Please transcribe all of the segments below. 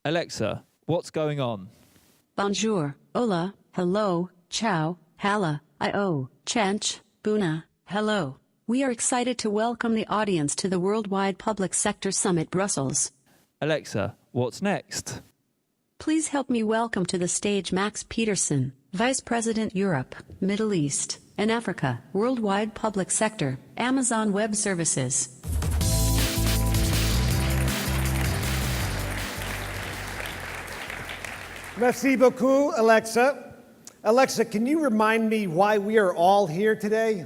Alexa, what's going on? Bonjour, hola, hello, ciao, hala, io, chench, buna, hello. We are excited to welcome the audience to the Worldwide Public Sector Summit Brussels. Alexa, what's next? Please help me welcome to the stage Max Peterson, Vice President Europe, Middle East, and Africa, Worldwide Public Sector, Amazon Web Services. Merci beaucoup, Alexa. Alexa, can you remind me why we are all here today?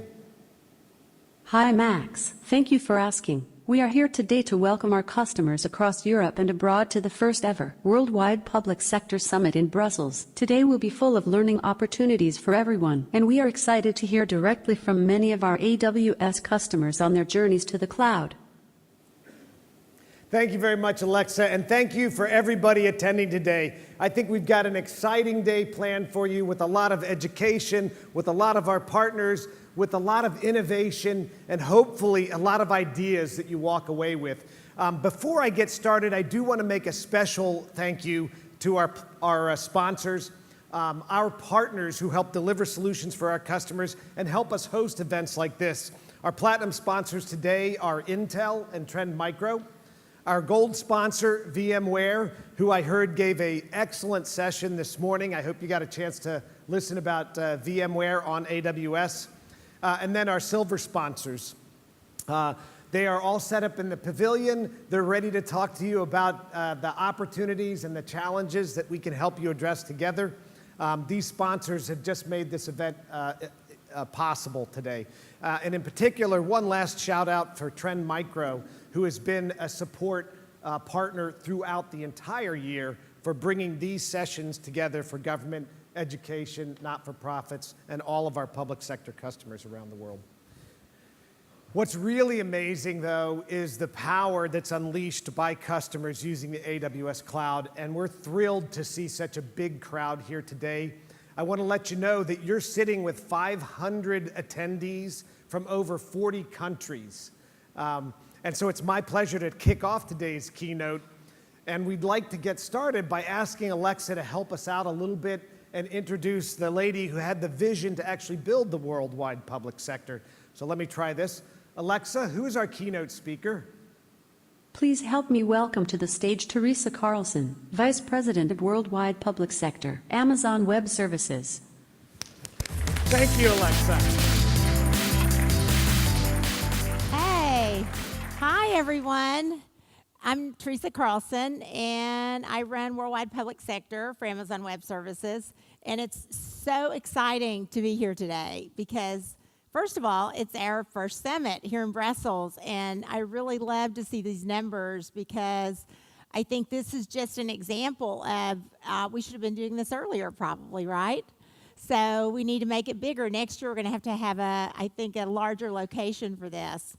Hi Max, thank you for asking. We are here today to welcome our customers across Europe and abroad to the first ever Worldwide Public Sector Summit in Brussels. Today will be full of learning opportunities for everyone, and we are excited to hear directly from many of our AWS customers on their journeys to the cloud. Thank you very much, Alexa, and thank you for everybody attending today. I think we've got an exciting day planned for you with a lot of education, with a lot of our partners, with a lot of innovation, and hopefully a lot of ideas that you walk away with. Before I get started, I do want to make a special thank you to our sponsors, our partners who help deliver solutions for our customers and help us host events like this. Our platinum sponsors today are Intel and Trend Micro. Our gold sponsor, VMware, who I heard gave an excellent session this morning. I hope you got a chance to listen about VMware on AWS. And then our silver sponsors. They are all set up in the pavilion. They're ready to talk to you about the opportunities and the challenges that we can help you address together. These sponsors have just made this event possible today. And in particular, one last shout out for Trend Micro, who has been a support partner throughout the entire year for bringing these sessions together for government, education, not-for-profits, and all of our public sector customers around the world. What's really amazing, though, is the power that's unleashed by customers using the AWS cloud, and we're thrilled to see such a big crowd here today. I want to let you know that you're sitting with 500 attendees from over 40 countries. And so it's my pleasure to kick off today's keynote, and we'd like to get started by asking Alexa to help us out a little bit and introduce the lady who had the vision to actually build the worldwide public sector. So let me try this. Alexa, who is our keynote speaker? Please help me welcome to the stage Teresa Carlson, Vice President of Worldwide Public Sector, Amazon Web Services. Thank you, Alexa. Hey, hi everyone. I'm Teresa Carlson, and I run Worldwide Public Sector for Amazon Web Services. And it's so exciting to be here today because, first of all, it's our first summit here in Brussels. And I really love to see these numbers because I think this is just an example of we should have been doing this earlier probably, right? So we need to make it bigger. Next year, we're going to have I think, a larger location for this.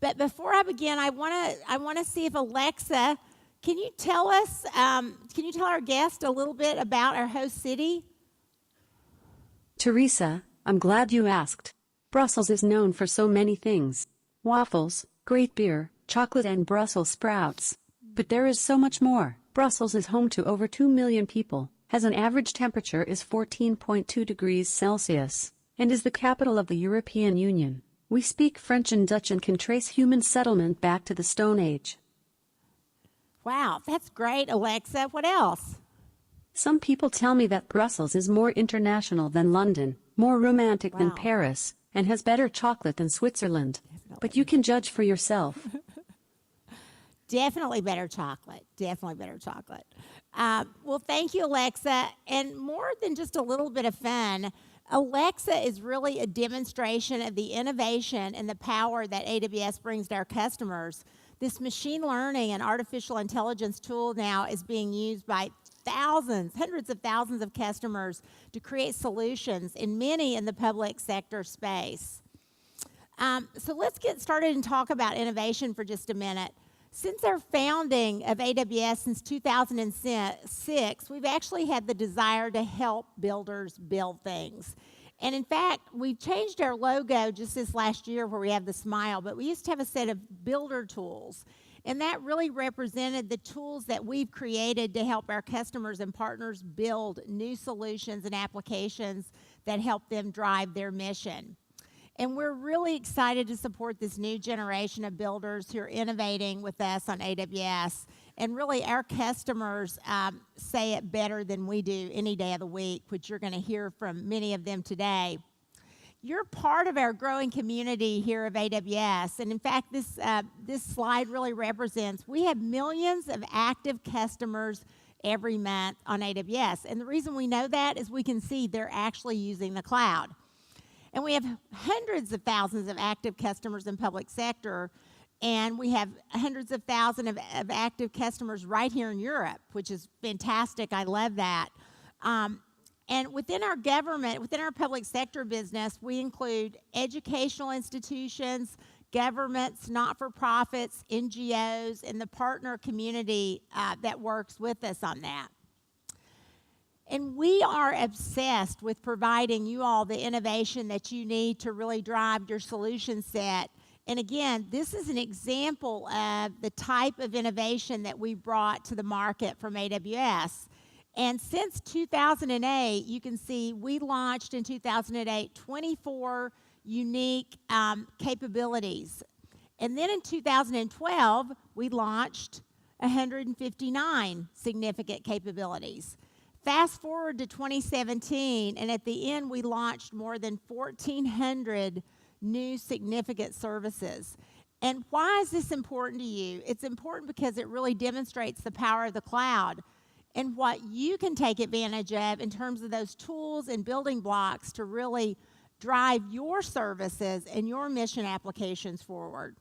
But before I begin, I want to see if Alexa, can you tell us, can you tell our guest a little bit about our host city? Teresa, I'm glad you asked. Brussels is known for so many things. Waffles, great beer, chocolate and Brussels sprouts. But there is so much more. Brussels is home to over 2 million people, has an average temperature is 14.2 degrees Celsius, and is the capital of the European Union. We speak French and Dutch and can trace human settlement back to the Stone Age. Wow, that's great, Alexa. What else? Some people tell me that Brussels is more international than London, more romantic than Paris, and has better chocolate than Switzerland. Definitely. But you can judge for yourself. Definitely better chocolate. Definitely better chocolate. Well, thank you, Alexa. And more than just a little bit of fun, Alexa is really a demonstration of the innovation and the power that AWS brings to our customers. This machine learning and artificial intelligence tool now is being used by thousands, hundreds of thousands of customers to create solutions, and many in the public sector space. So let's get started and talk about innovation for just a minute. Since our founding of AWS since 2006, we've actually had the desire to help builders build things. And in fact, we've changed our logo just this last year where we have the smile, but we used to have a set of builder tools. And that really represented the tools that we've created to help our customers and partners build new solutions and applications that help them drive their mission. And we're really excited to support this new generation of builders who are innovating with us on AWS. And really, our customers say it better than we do any day of the week, which you're going to hear from many of them today. You're part of our growing community here of AWS. And in fact, this slide really represents, we have millions of active customers every month on AWS. And the reason we know that is we can see they're actually using the cloud. And we have hundreds of thousands of active customers in public sector, and we have hundreds of thousands of active customers right here in Europe, which is fantastic. I love that. And within our government, within our public sector business, we include educational institutions, governments, not-for-profits, NGOs, and the partner community that works with us on that. And we are obsessed with providing you all the innovation that you need to really drive your solution set. And again, this is an example of the type of innovation that we brought to the market from AWS. And since 2008, you can see we launched in 2008 24 unique capabilities. And then in 2012, we launched 159 significant capabilities. Fast forward to 2017, and at the end, we launched more than 1,400 new significant services. And why is this important to you? It's important because it really demonstrates the power of the cloud and what you can take advantage of in terms of those tools and building blocks to really drive your services and your mission applications forward.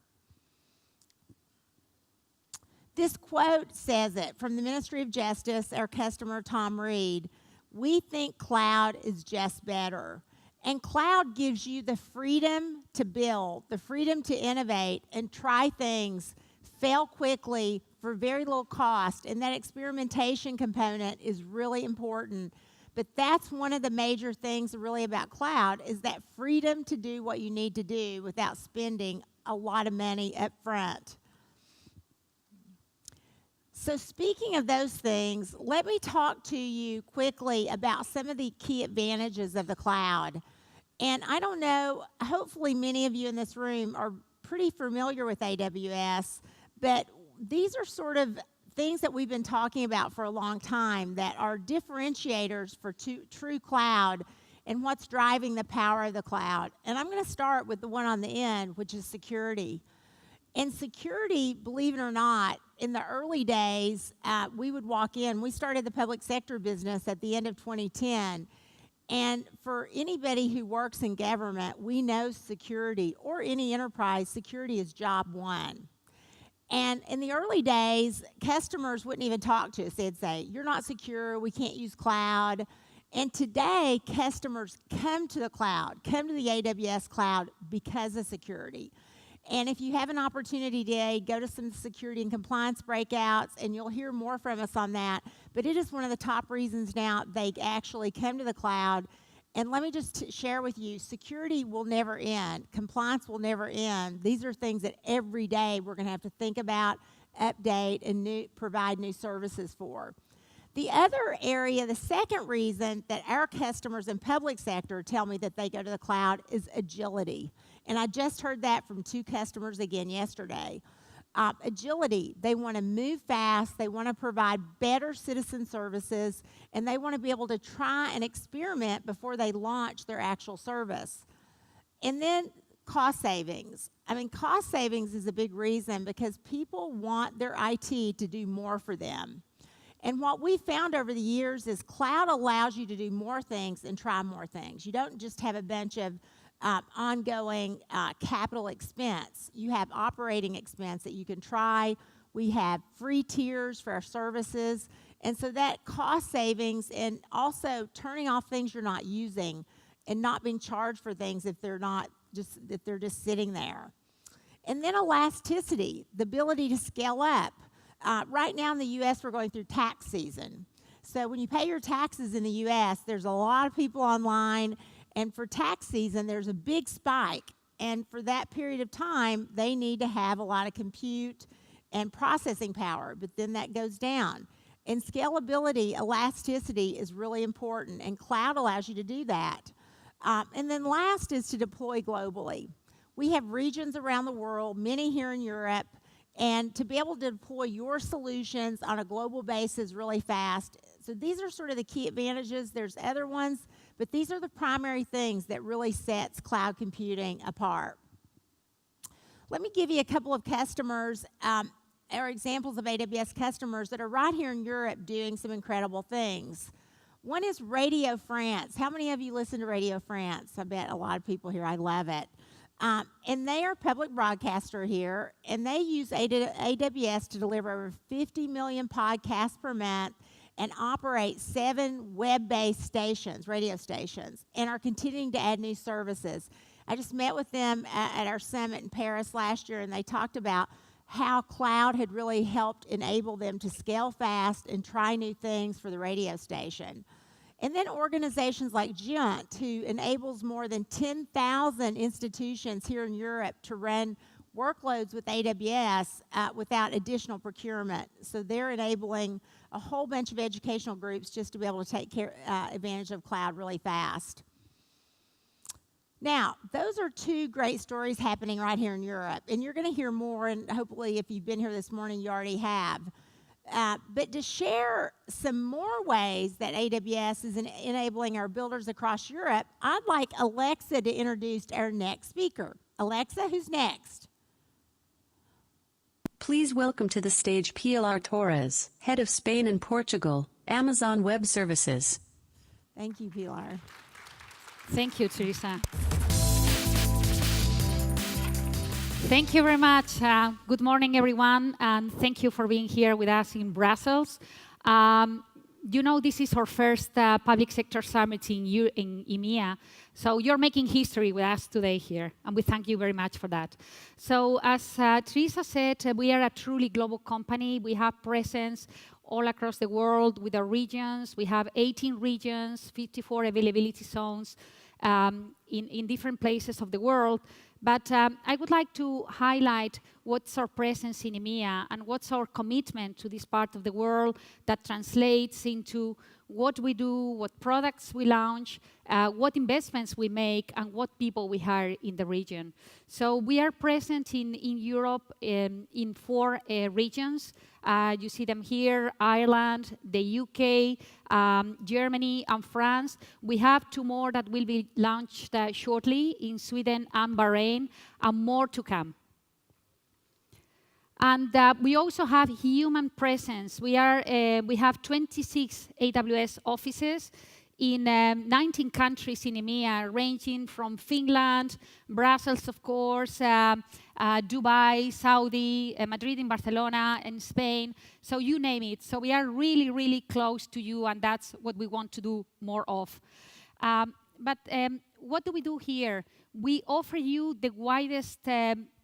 This quote says it from the Ministry of Justice, our customer Tom Reed. We think cloud is just better. And cloud gives you the freedom to build, the freedom to innovate and try things, fail quickly for very little cost. And that experimentation component is really important. But that's one of the major things really about cloud is that freedom to do what you need to do without spending a lot of money up front. So speaking of those things, let me talk to you quickly about some of the key advantages of the cloud. And I don't know, hopefully many of you in this room are pretty familiar with AWS, but these are sort of things that we've been talking about for a long time that are differentiators for true cloud and what's driving the power of the cloud. And I'm going to start with the one on the end, which is security. And security, believe it or not, in the early days, we would walk in. We started the public sector business at the end of 2010. And for anybody who works in government, we know security, or any enterprise, security is job one. And in the early days, customers wouldn't even talk to us. They'd say, you're not secure, we can't use cloud. And today, customers come to the cloud, come to the AWS cloud because of security. And if you have an opportunity today, go to some security and compliance breakouts, and you'll hear more from us on that. But it is one of the top reasons now they actually come to the cloud. And let me just share with you, security will never end. Compliance will never end. These are things that every day we're going to have to think about, update, and provide new services for. The other area, the second reason that our customers in public sector tell me that they go to the cloud is agility. And I just heard that from 2 customers again yesterday. Agility, they want to move fast, they want to provide better citizen services, and they want to be able to try and experiment before they launch their actual service. And then cost savings. I mean, cost savings is a big reason because people want their IT to do more for them. And what we found over the years is cloud allows you to do more things and try more things. You don't just have a bunch of ongoing capital expense. You have operating expense that you can try. We have free tiers for our services. And so that cost savings and also turning off things you're not using and not being charged for things if they're just sitting there. And then elasticity, the ability to scale up. Right now in the U.S., we're going through tax season. So when you pay your taxes in the U.S., there's a lot of people online. And for tax season, there's a big spike. And for that period of time, they need to have a lot of compute and processing power, but then that goes down. And scalability, elasticity is really important, and cloud allows you to do that. And then last is to deploy globally. We have regions around the world, many here in Europe, and to be able to deploy your solutions on a global basis really fast. So these are sort of the key advantages. There's other ones, but these are the primary things that really sets cloud computing apart. Let me give you a couple of customers, or examples of AWS customers that are right here in Europe doing some incredible things. One is Radio France. How many of you listen to Radio France? I bet a lot of people here. I love it. And they are a public broadcaster here, and they use AWS to deliver over 50 million podcasts per month and operate 7 web-based stations, radio stations, and are continuing to add new services. I just met with them at our summit in Paris last year, and they talked about how cloud had really helped enable them to scale fast and try new things for the radio station. And then organizations like Giant, who enables more than 10,000 institutions here in Europe to run workloads with AWS without additional procurement. So they're enabling a whole bunch of educational groups just to be able to take advantage of cloud really fast. Now, those are 2 great stories happening right here in Europe. And you're going to hear more, and hopefully if you've been here this morning, you already have. But to share some more ways that AWS is enabling our builders across Europe, I'd like Alexa to introduce our next speaker. Alexa, who's next? Please welcome to the stage Pilar Torres, Head of Spain and Portugal, Amazon Web Services. Thank you, Pilar. Thank you, Teresa. Thank you very much. Good morning, everyone, and thank you for being here with us in Brussels. You know, this is our first public sector summit in EMEA, so you're making history with us today here, and we thank you very much for that. So as Teresa said, we are a truly global company. We have presence all across the world with our regions. We have 18 regions, 54 availability zones in different places of the world. But I would like to highlight what's our presence in EMEA and what's our commitment to this part of the world that translates into what we do, what products we launch, what investments we make, and what people we hire in the region. So we are present in Europe in 4 regions. You see them here: Ireland, the UK, Germany, and France. We have 2 more that will be launched shortly in Sweden and Bahrain, and more to come. And we also have human presence. We have 26 AWS offices in 19 countries in EMEA, ranging from Finland, Brussels, of course, Dubai, Saudi, Madrid and Barcelona, and Spain. So you name it. So we are really, really close to you, and that's what we want to do more of. But what do we do here? We offer you the widest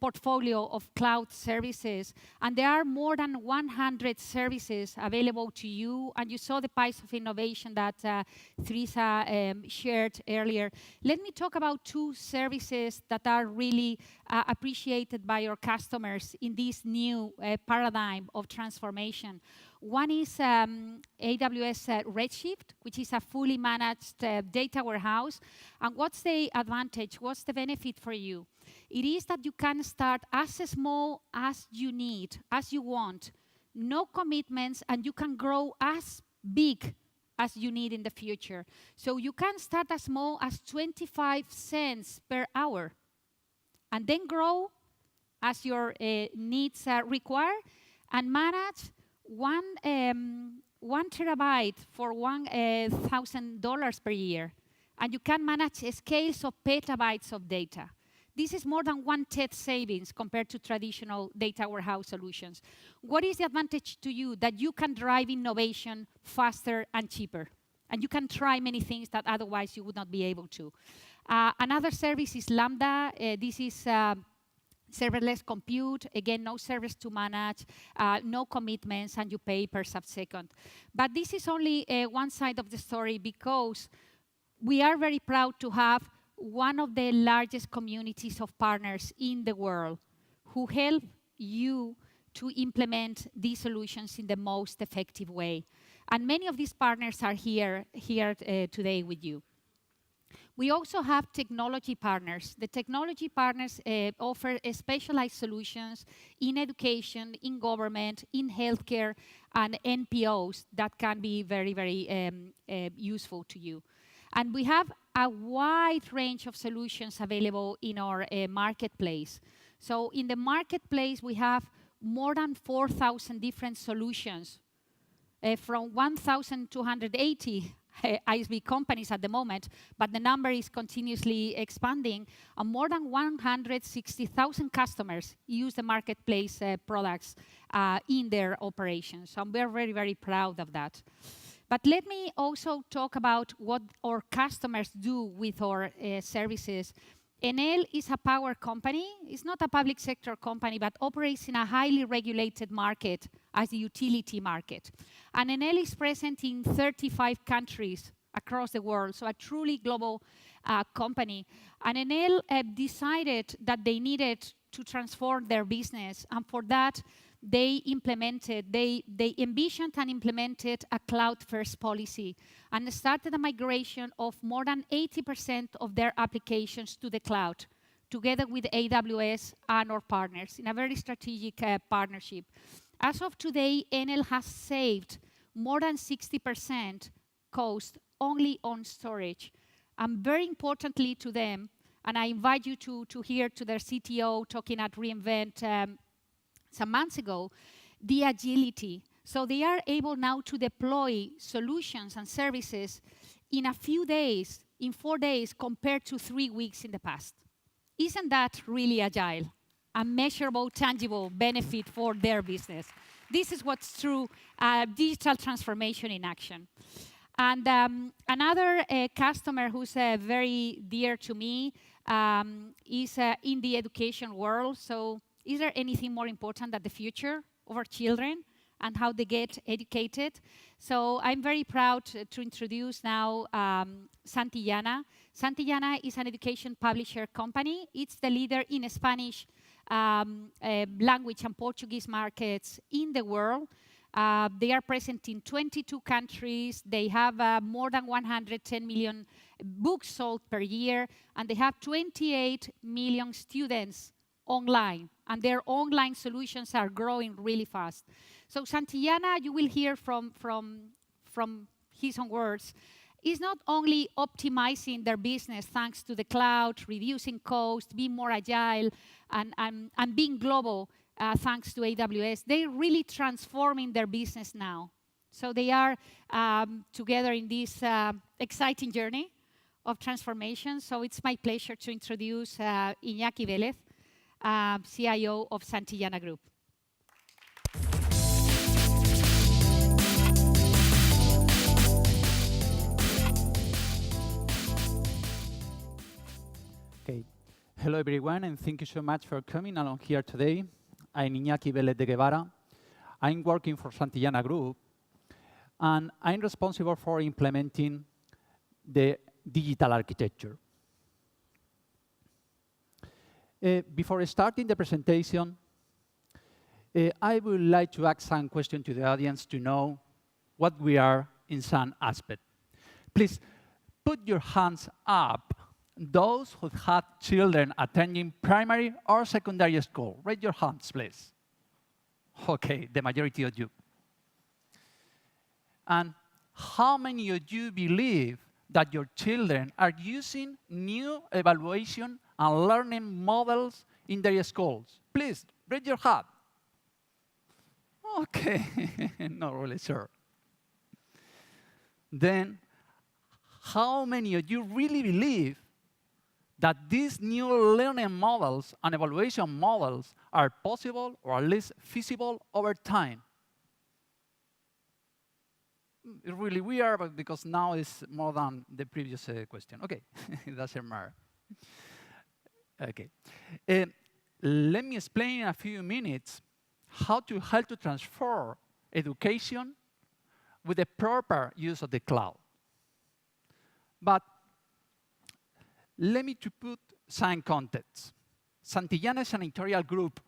portfolio of cloud services, and there are more than 100 services available to you. And you saw the piece of innovation that Teresa shared earlier. Let me talk about 2 services that are really appreciated by our customers in this new paradigm of transformation. One is AWS Redshift, which is a fully managed data warehouse. And what's the advantage? What's the benefit for you? It is that you can start as small as you need, as you want, no commitments, and you can grow as big as you need in the future. So you can start as small as 25 cents per hour, and then grow as your needs require, and manage one terabyte for $1,000 per year. And you can manage scales of petabytes of data. This is more than 1/10 savings compared to traditional data warehouse solutions. What is the advantage to you? That you can drive innovation faster and cheaper. And you can try many things that otherwise you would not be able to. Another service is Lambda. This is serverless compute. Again, no servers to manage, no commitments, and you pay per sub-second. But this is only one side of the story, because we are very proud to have one of the largest communities of partners in the world who help you to implement these solutions in the most effective way. And many of these partners are here today with you. We also have technology partners. The technology partners offer specialized solutions in education, in government, in healthcare, and NPOs that can be very, very useful to you. And we have a wide range of solutions available in our marketplace. So in the marketplace, we have more than 4,000 different solutions from 1,280 ISV companies at the moment, but the number is continuously expanding. And more than 160,000 customers use the marketplace products in their operations. So we're very, very proud of that. But let me also talk about what our customers do with our services. Enel is a power company. It's not a public sector company, but operates in a highly regulated market as the utility market. And Enel is present in 35 countries across the world, so a truly global company. And Enel decided that they needed to transform their business, and for that, they envisioned and implemented a cloud-first policy and started a migration of more than 80% of their applications to the cloud, together with AWS and our partners in a very strategic partnership. As of today, Enel has saved more than 60% cost only on storage. And very importantly to them, and I invite you to hear to their CTO talking at reInvent some months ago, the agility. So they are able now to deploy solutions and services in a few days, in 4 days, compared to 3 weeks in the past. Isn't that really agile? A measurable, tangible benefit for their business. This is what's true digital transformation in action. And another customer who's very dear to me is in the education world. So is there anything more important than the future of our children and how they get educated? So I'm very proud to introduce now Santillana. Santillana is an education publisher company. It's the leader in Spanish language and Portuguese markets in the world. They are present in 22 countries. They have more than 110 million books sold per year, and they have 28 million students online, and their online solutions are growing really fast. So Santillana, you will hear from his own words, is not only optimizing their business thanks to the cloud, reducing cost, being more agile, and being global thanks to AWS. They're really transforming their business now. So they are together in this exciting journey of transformation. So it's my pleasure to introduce Iñaki Vélez, CIO of Santillana Group. Okay. Hello, everyone, and thank you so much for coming along here today. I'm Iñaki Vélez de Guevara. I'm working for Santillana Group, and I'm responsible for implementing the digital architecture. Before starting the presentation, I would like to ask some questions to the audience to know what we are in some aspect. Please put your hands up, those who had children attending primary or secondary school. Raise your hands, please. Okay, the majority of you. And how many of you believe that your children are using new evaluation and learning models in their schools? Please, raise your hand. Okay, not really sure. Then, how many of you really believe that these new learning models and evaluation models are possible or at least feasible over time? Really we are, but because now it's more than the previous question. Okay, it doesn't matter. Okay. Let me explain in a few minutes how to help to transform education with the proper use of the cloud. But let me to put some context. Santillana is an editorial group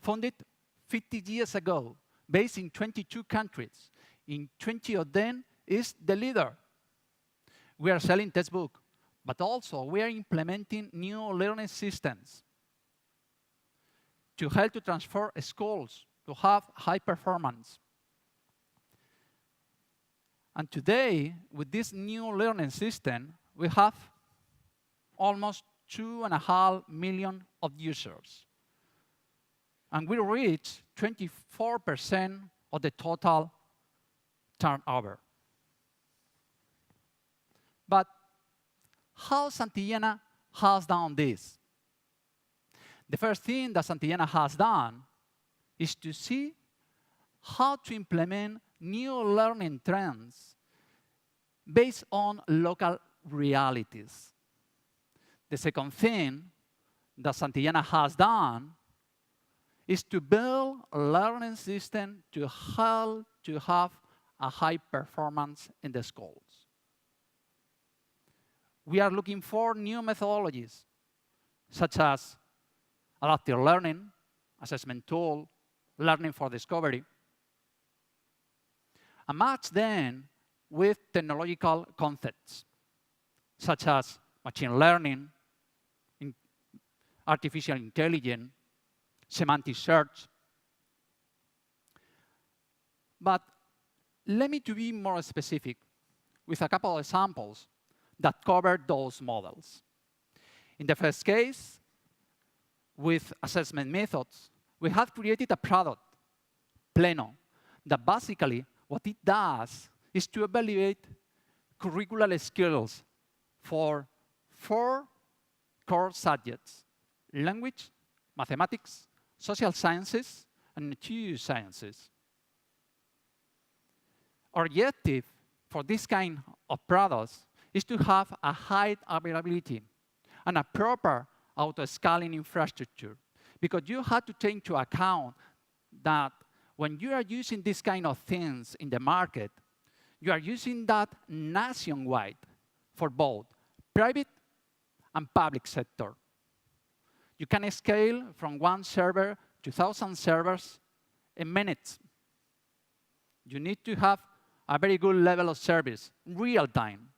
founded 50 years ago, based in 22 countries. In 20 of them is the leader. We are selling textbooks, but also we are implementing new learning systems to help to transform schools to have high performance. And today, with this new learning system, we have almost 2.5 million of users. And we reach 24% of the total turnover. But how Santillana has done this? The first thing that Santillana has done is to see how to implement new learning trends based on local realities. The second thing that Santillana has done is to build a learning system to help to have a high performance in the schools. We are looking for new methodologies, such as adaptive learning, assessment tool, learning for discovery, and match them with technological concepts, such as machine learning, artificial intelligence, semantic search. But let me to be more specific with a couple of examples that cover those models. In the first case, with assessment methods, we have created a product, Pleno, that basically what it does is to evaluate curricular skills for 4 core subjects: language, mathematics, social sciences, and natural sciences. Our objective for this kind of products is to have a high availability and a proper auto-scaling infrastructure, because you have to take into account that when you are using these kind of things in the market, you are using that nationwide for both private and public sector. You can scale from 1 server to 1,000 servers in minutes. You need to have a very good level of service, real time.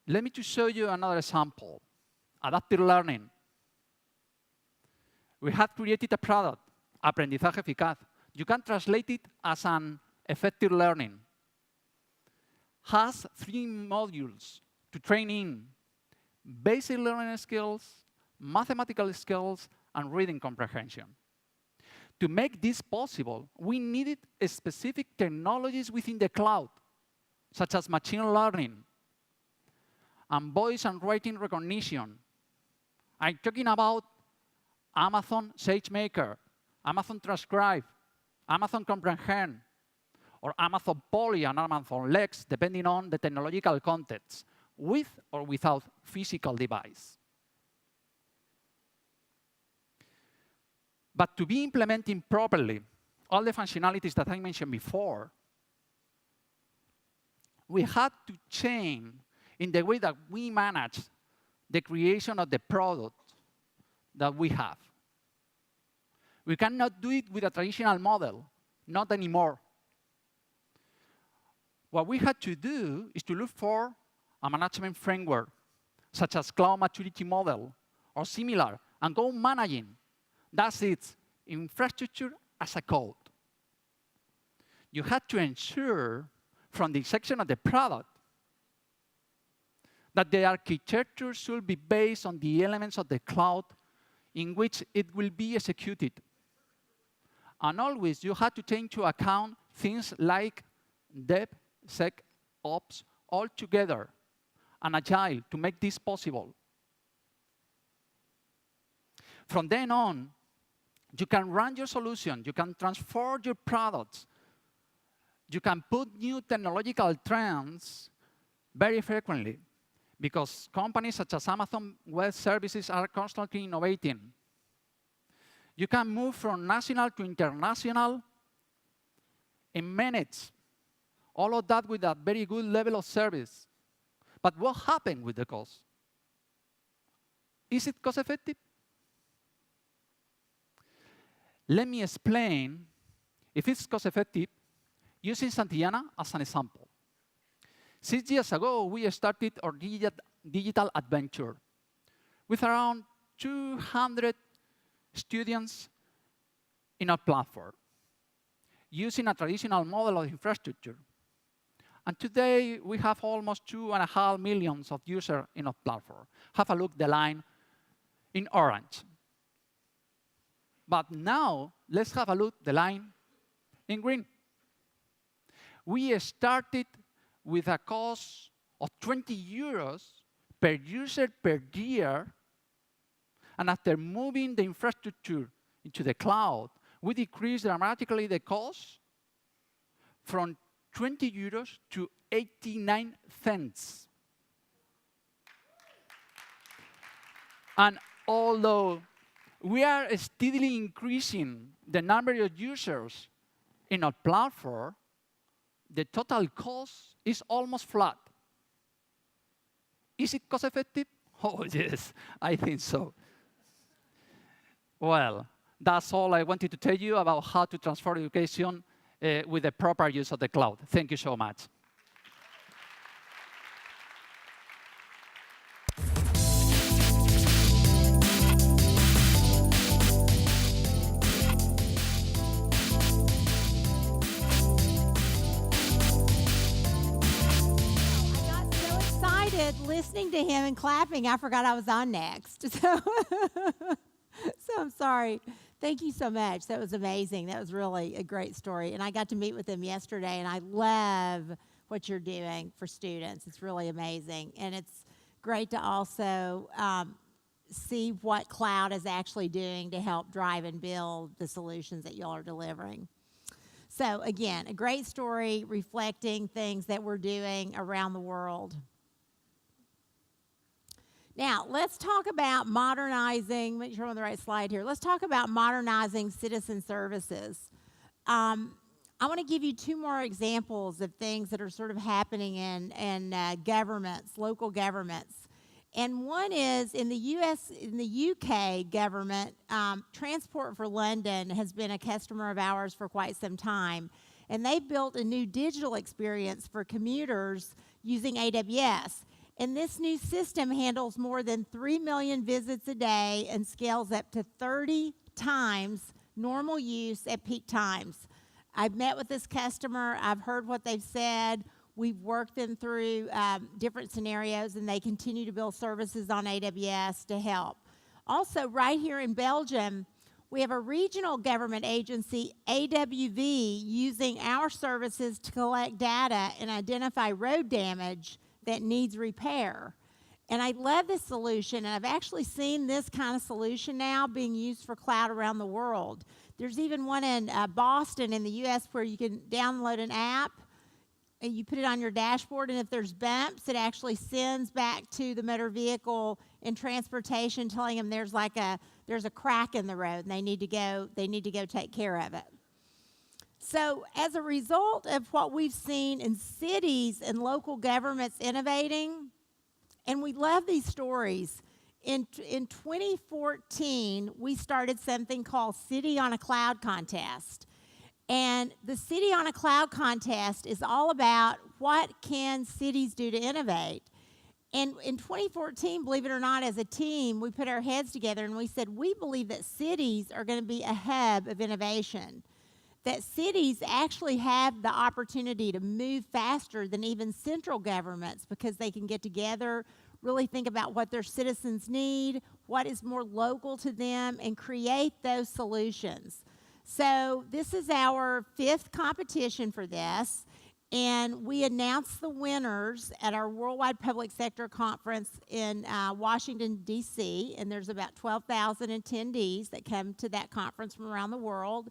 Let me to show you another example, adaptive learning. We have created a product, Aprendizaje Eficaz. You can translate it as an effective learning. Has 3 modules to train in: basic learning skills, mathematical skills, and reading comprehension. To make this possible, we needed specific technologies within the cloud, such as machine learning and voice and writing recognition. I'm talking about Amazon SageMaker, Amazon Transcribe, Amazon Comprehend, or Amazon Poly and Amazon Lex, depending on the technological context, with or without physical device. But to be implementing properly all the functionalities that I mentioned before, we had to change in the way that we manage the creation of the product that we have. We cannot do it with a traditional model, not anymore. What we had to do is to look for a management framework, such as cloud maturity model or similar, and go managing. That's it, infrastructure as a code. You had to ensure from the section of the product that the architecture should be based on the elements of the cloud in which it will be executed. And always you had to take into account things like DevSecOps all together and Agile to make this possible. From then on, you can run your solution, you can transform your products, you can put new technological trends very frequently, because companies such as Amazon Web Services are constantly innovating. You can move from national to international in minutes. All of that with a very good level of service. But what happened with the cost? Is it cost effective? Let me explain if it's cost-effective using Santillana as an example. 6 years ago, we started our digital adventure with around 200 students in our platform, using a traditional model of infrastructure. And today, we have almost 2.5 million of users in our platform. Have a look at the line in orange. But now, let's have a look at the line in green. We started with a cost of 20 euros per user per year. And after moving the infrastructure into the cloud, we decreased dramatically the cost from 20 euros to 89 cents. And although we are steadily increasing the number of users in our platform, the total cost is almost flat. Is it cost effective? Oh, yes, I think so. Well, that's all I wanted to tell you about how to transform education with the proper use of the cloud. Thank you so much. Listening to him and clapping, I forgot I was on next. So I'm sorry. Thank you so much. That was amazing. That was really a great story. And I got to meet with him yesterday, and I love what you're doing for students. It's really amazing. And it's great to also see what cloud is actually doing to help drive and build the solutions that y'all are delivering. So again, a great story reflecting things that we're doing around the world. Now, let's talk about modernizing. Make sure I'm on the right slide here. Let's talk about modernizing citizen services. I want to give you 2 more examples of things that are sort of happening in governments, local governments. And one is in the UK government, Transport for London has been a customer of ours for quite some time. And they built a new digital experience for commuters using AWS. And this new system handles more than 3 million visits a day and scales up to 30 times normal use at peak times. I've met with this customer. I've heard what they've said. We've worked them through different scenarios, and they continue to build services on AWS to help. Also, right here in Belgium, we have a regional government agency, AWV, using our services to collect data and identify road damage that needs repair. And I love this solution, and I've actually seen this kind of solution now being used for cloud around the world. There's even one in Boston in the US where you can download an app and you put it on your dashboard, and if there's bumps, it actually sends back to the motor vehicle in transportation telling them there's a crack in the road and they need to go take care of it. So as a result of what we've seen in cities and local governments innovating, and we love these stories, in 2014, we started something called City on a Cloud Contest. And the City on a Cloud Contest is all about what can cities do to innovate. And in 2014, believe it or not, as a team, we put our heads together and we said, we believe that cities are going to be a hub of innovation. That cities actually have the opportunity to move faster than even central governments because they can get together, really think about what their citizens need, what is more local to them, and create those solutions. So this is our 5th competition for this, and we announced the winners at our Worldwide Public Sector Conference in Washington, D.C., and there's about 12,000 attendees that come to that conference from around the world.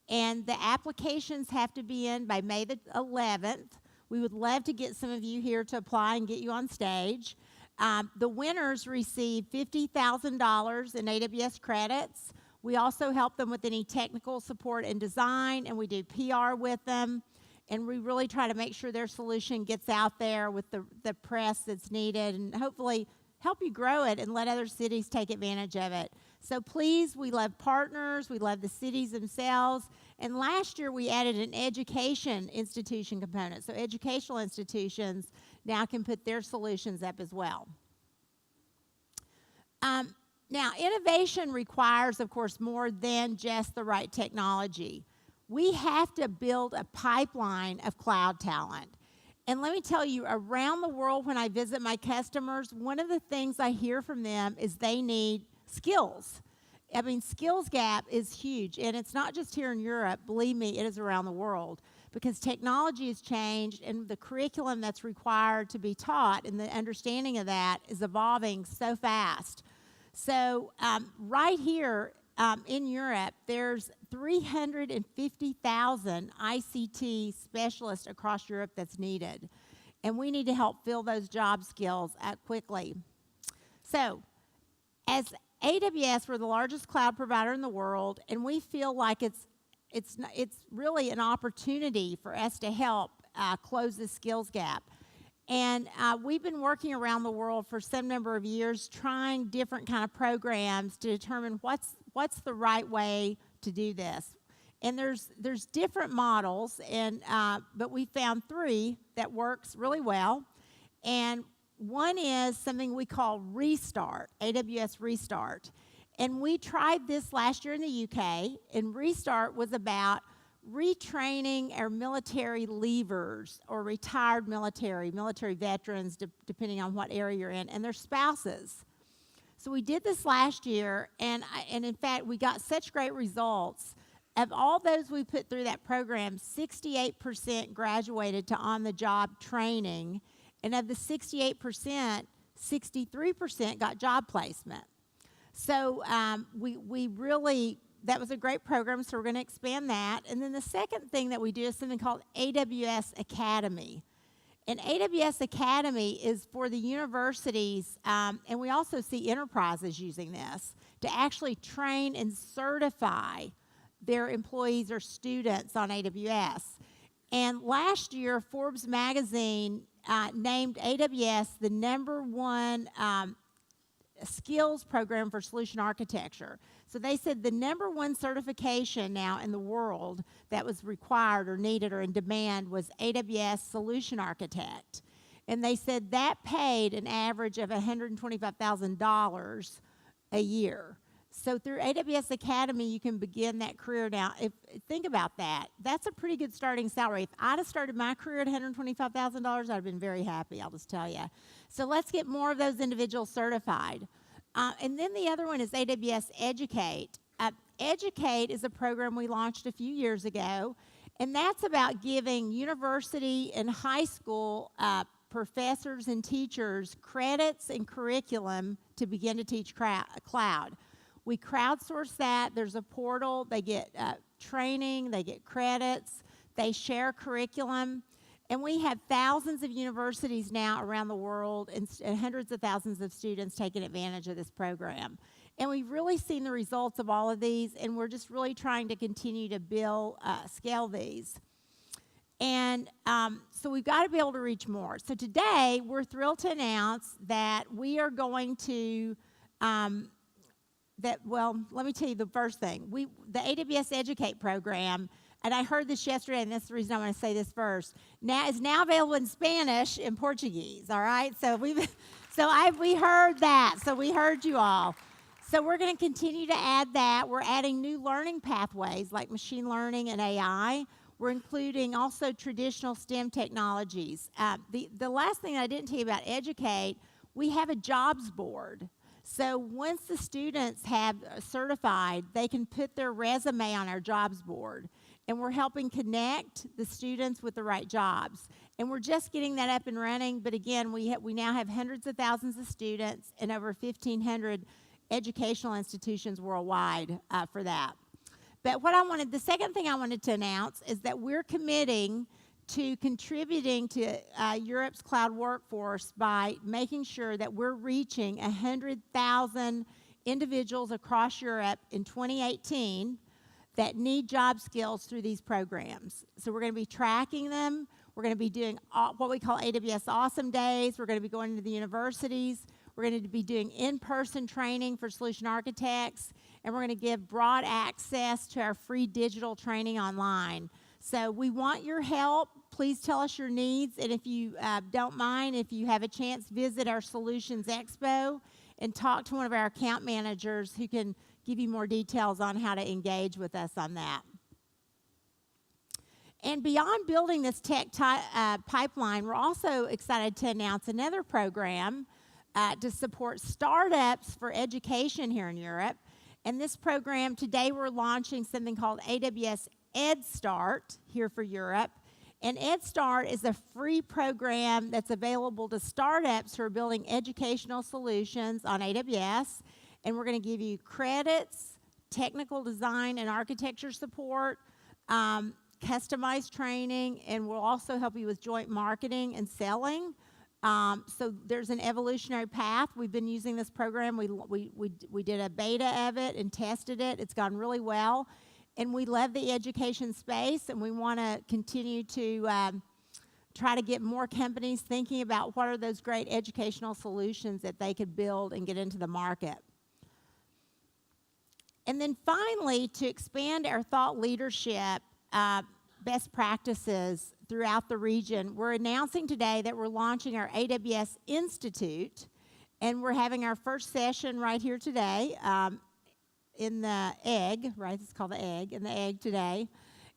And the applications have to be in by May the 11th. We would love to get some of you here to apply and get you on stage. The winners receive $50,000 in AWS credits. We also help them with any technical support and design, and we do PR with them. And we really try to make sure their solution gets out there with the press that's needed, and hopefully help you grow it and let other cities take advantage of it. So please, we love partners, we love the cities themselves, and last year we added an education institution component. So educational institutions now can put their solutions up as well. Now, innovation requires, of course, more than just the right technology. We have to build a pipeline of cloud talent. And let me tell you, around the world when I visit my customers, one of the things I hear from them is they need skills. I mean, skills gap is huge, and it's not just here in Europe. Believe me, it is around the world, because technology has changed, and the curriculum that's required to be taught and the understanding of that is evolving so fast. So right here in Europe, there's 350,000 ICT specialists across Europe that's needed, and we need to help fill those job skills quickly. So as AWS, we're the largest cloud provider in the world, and we feel like it's really an opportunity for us to help close this skills gap. And we've been working around the world for some number of years, trying different kind of programs to determine what's the right way to do this. And there's different models, but we found 3 that works really well. And one is something we call Restart, AWS Restart. And we tried this last year in the UK, and Restart was about retraining our military leavers or retired military veterans, depending on what area you're in, and their spouses. So we did this last year, and in fact, we got such great results. Of all those we put through that program, 68% graduated to on-the-job training, and of the 68%, 63% got job placement. So we really, that was a great program, so we're going to expand that. And then the second thing that we do is something called AWS Academy. And AWS Academy is for the universities, and we also see enterprises using this, to actually train and certify their employees or students on AWS. And last year, Forbes magazine named AWS the #1 skills program for solution architecture. So they said the #1 certification now in the world that was required or needed or in demand was AWS Solution Architect. And they said that paid an average of $125,000 a year. So through AWS Academy, you can begin that career now. Think about that. That's a pretty good starting salary. If I'd have started my career at $125,000, I'd have been very happy, I'll just tell you. So let's get more of those individuals certified. And then the other one is AWS Educate. Educate is a program we launched a few years ago, and that's about giving university and high school professors and teachers credits and curriculum to begin to teach cloud. We crowdsource that. There's a portal. They get training. They get credits. They share curriculum. And we have thousands of universities now around the world and hundreds of thousands of students taking advantage of this program. And we've really seen the results of all of these, and we're just really trying to continue to scale these. And so we've got to be able to reach more. So today, we're thrilled to announce that we are going to let me tell you the first thing. The AWS Educate program, and I heard this yesterday, and that's the reason I want to say this first, is now available in Spanish and Portuguese, all right? So we heard that, so we heard you all. So we're going to continue to add that. We're adding new learning pathways like machine learning and AI. We're including also traditional STEM technologies. The last thing I didn't tell you about Educate, we have a jobs board. So once the students have certified, they can put their resume on our jobs board. And we're helping connect the students with the right jobs. And we're just getting that up and running. But again, we now have hundreds of thousands of students and over 1,500 educational institutions worldwide for that. But the second thing I wanted to announce is that we're committing to contributing to Europe's cloud workforce by making sure that we're reaching 100,000 individuals across Europe in 2018 that need job skills through these programs. So we're going to be tracking them. We're going to be doing what we call AWS Awesome Days. We're going to be going to the universities. We're going to be doing in-person training for solution architects, and we're going to give broad access to our free digital training online. So we want your help. Please tell us your needs, and if you don't mind, if you have a chance, visit our Solutions Expo and talk to one of our account managers who can give you more details on how to engage with us on that. And beyond building this tech pipeline, we're also excited to announce another program to support startups for education here in Europe. And this program, today we're launching something called AWS EdStart here for Europe. And EdStart is a free program that's available to startups who are building educational solutions on AWS. And we're going to give you credits, technical design and architecture support, customized training, and we'll also help you with joint marketing and selling. So there's an evolutionary path. We've been using this program. We did a beta of it and tested it. It's gone really well. And we love the education space, and we want to continue to try to get more companies thinking about what are those great educational solutions that they could build and get into the market. And then finally, to expand our thought leadership best practices throughout the region, we're announcing today that we're launching our AWS Institute, and we're having our first session right here today in the Egg, right? It's called the Egg, in the Egg today.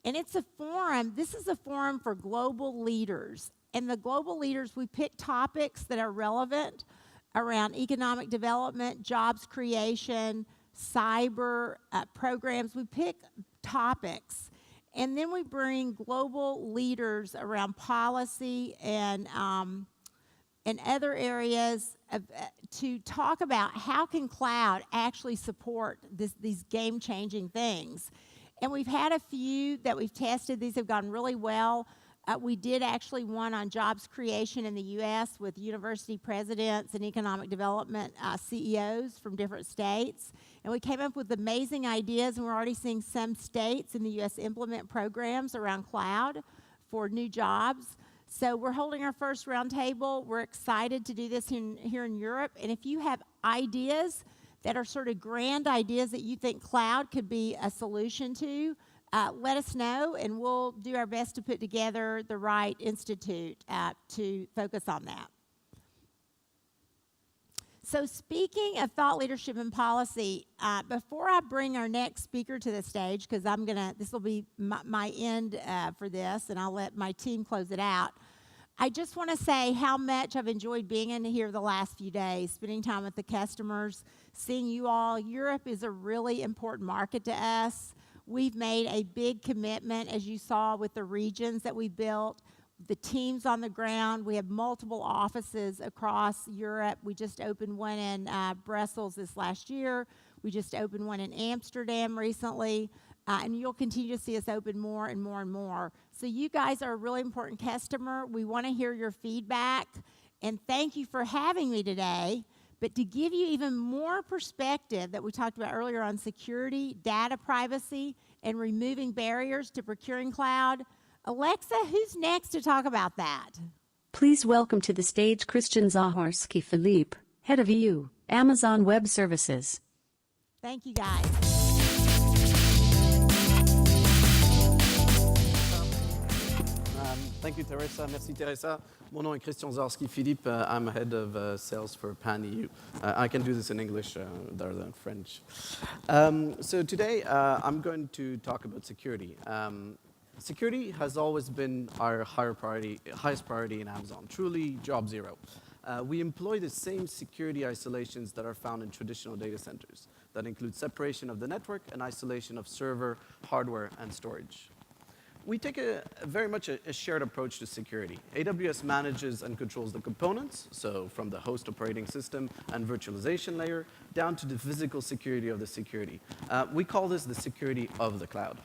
And it's a forum. This is a forum for global leaders. And the global leaders, we pick topics that are relevant around economic development, jobs creation, cyber programs. We pick topics. And then we bring global leaders around policy and other areas to talk about how can cloud actually support these game-changing things. And we've had a few that we've tested. These have gone really well. We did actually one on jobs creation in the U.S. with university presidents and economic development CEOs from different states. And we came up with amazing ideas, and we're already seeing some states in the U.S. implement programs around cloud for new jobs. So we're holding our first roundtable. We're excited to do this here in Europe. And if you have ideas that are sort of grand ideas that you think cloud could be a solution to, let us know, and we'll do our best to put together the right institute to focus on that. So speaking of thought leadership and policy, before I bring our next speaker to the stage, because this will be my end for this, and I'll let my team close it out. I just want to say how much I've enjoyed being in here the last few days, spending time with the customers, seeing you all. Europe is a really important market to us. We've made a big commitment, as you saw with the regions that we built, the teams on the ground. We have multiple offices across Europe. We just opened one in Brussels this last year. We just opened one in Amsterdam recently. And you'll continue to see us open more and more and more. So you guys are a really important customer. We want to hear your feedback. And thank you for having me today. But to give you even more perspective that we talked about earlier on security, data privacy, and removing barriers to procuring cloud, Alexa, who's next to talk about that? Please welcome to the stage Christian Zaharsky-Philippe, Head of EU, Amazon Web Services. Thank you, guys. Thank you, Teresa. Merci, Teresa. Mon nom est Christian Zaharsky-Philippe. I'm head of sales for Pan-EU. I can do this in English rather than French. So today, I'm going to talk about security. Security has always been our highest priority in Amazon, truly job zero. We employ the same security isolations that are found in traditional data centers. That include separation of the network and isolation of server, hardware, and storage. We take very much a shared approach to security. AWS manages and controls the components, so from the host operating system and virtualization layer, down to the physical security of the security. We call this the security of the cloud.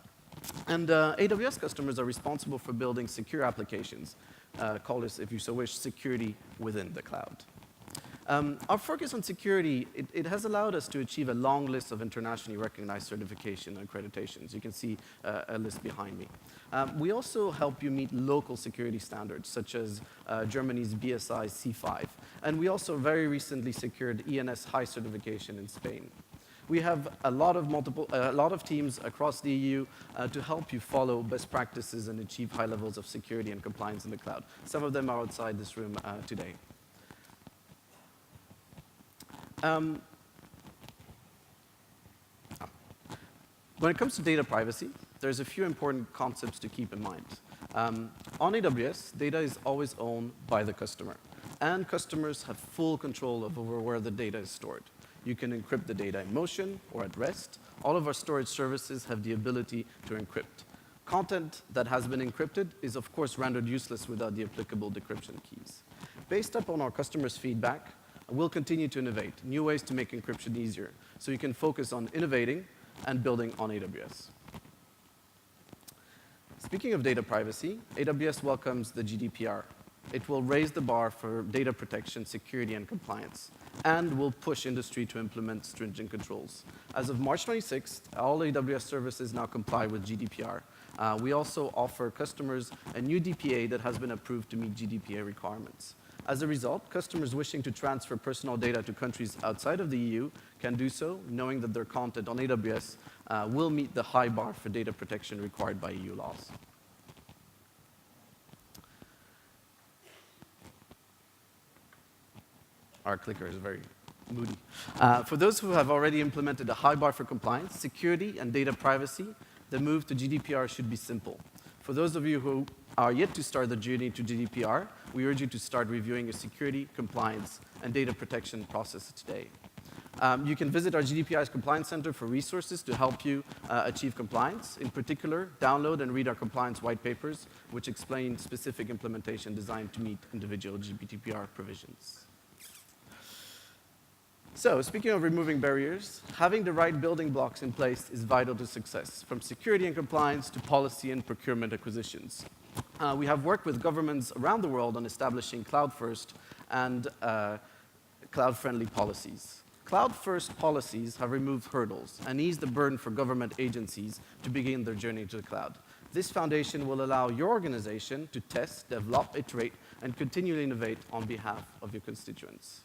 And AWS customers are responsible for building secure applications. Call this, if you so wish, security within the cloud. Our focus on security, it has allowed us to achieve a long list of internationally recognized certification and accreditations. You can see a list behind me. We also help you meet local security standards, such as Germany's BSI C5. And we also very recently secured ENS High certification in Spain. We have a lot of teams across the EU to help you follow best practices and achieve high levels of security and compliance in the cloud. Some of them are outside this room today. When it comes to data privacy, there's a few important concepts to keep in mind. On AWS, data is always owned by the customer, and customers have full control over where the data is stored. You can encrypt the data in motion or at rest. All of our storage services have the ability to encrypt. Content that has been encrypted is, of course, rendered useless without the applicable decryption keys. Based upon our customers' feedback, we'll continue to innovate new ways to make encryption easier, so you can focus on innovating and building on AWS. Speaking of data privacy, AWS welcomes the GDPR. It will raise the bar for data protection, security, and compliance, and will push industry to implement stringent controls. As of March 26th, all AWS services now comply with GDPR. We also offer customers a new DPA that has been approved to meet GDPR requirements. As a result, customers wishing to transfer personal data to countries outside of the EU can do so, knowing that their content on AWS will meet the high bar for data protection required by EU laws. Our clicker is very moody. For those who have already implemented a high bar for compliance, security, and data privacy, the move to GDPR should be simple. For those of you who are yet to start the journey to GDPR, we urge you to start reviewing your security, compliance, and data protection process today. You can visit our GDPR Compliance Center for resources to help you achieve compliance. In particular, download and read our compliance white papers, which explain specific implementation designed to meet individual GDPR provisions. So, speaking of removing barriers, having the right building blocks in place is vital to success, from security and compliance to policy and procurement acquisitions. We have worked with governments around the world on establishing cloud-first and cloud-friendly policies. Cloud-first policies have removed hurdles and eased the burden for government agencies to begin their journey to the cloud. This foundation will allow your organization to test, develop, iterate, and continually innovate on behalf of your constituents.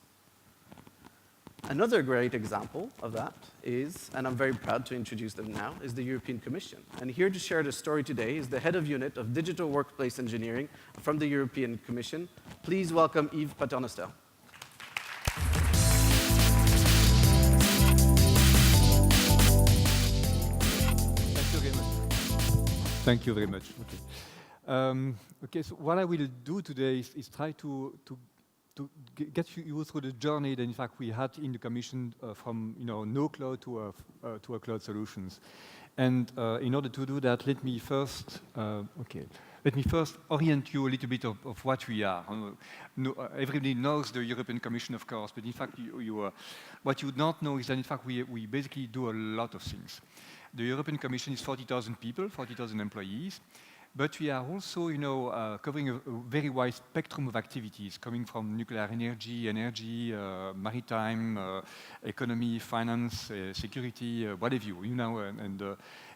Another great example of that is, and I'm very proud to introduce them now, is the European Commission. And here to share the story today is the head of unit of digital workplace engineering from the European Commission. Please welcome Yves Paternoster. Thank you very much. Okay, so what I will do today is try to get you through the journey that in fact we had in the Commission from no cloud to a cloud solutions. And in order to do that, let me first orient you a little bit of what we are. Everybody knows the European Commission, of course, but in fact, what you don't know is that in fact we basically do a lot of things. The European Commission is 40,000 people, 40,000 employees. But we are also, covering a very wide spectrum of activities coming from nuclear energy, maritime, economy, finance, security, whatever and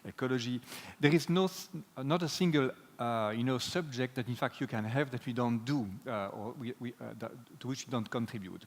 ecology. There is not a single, subject that in fact you can have that we don't do, or to which we don't contribute.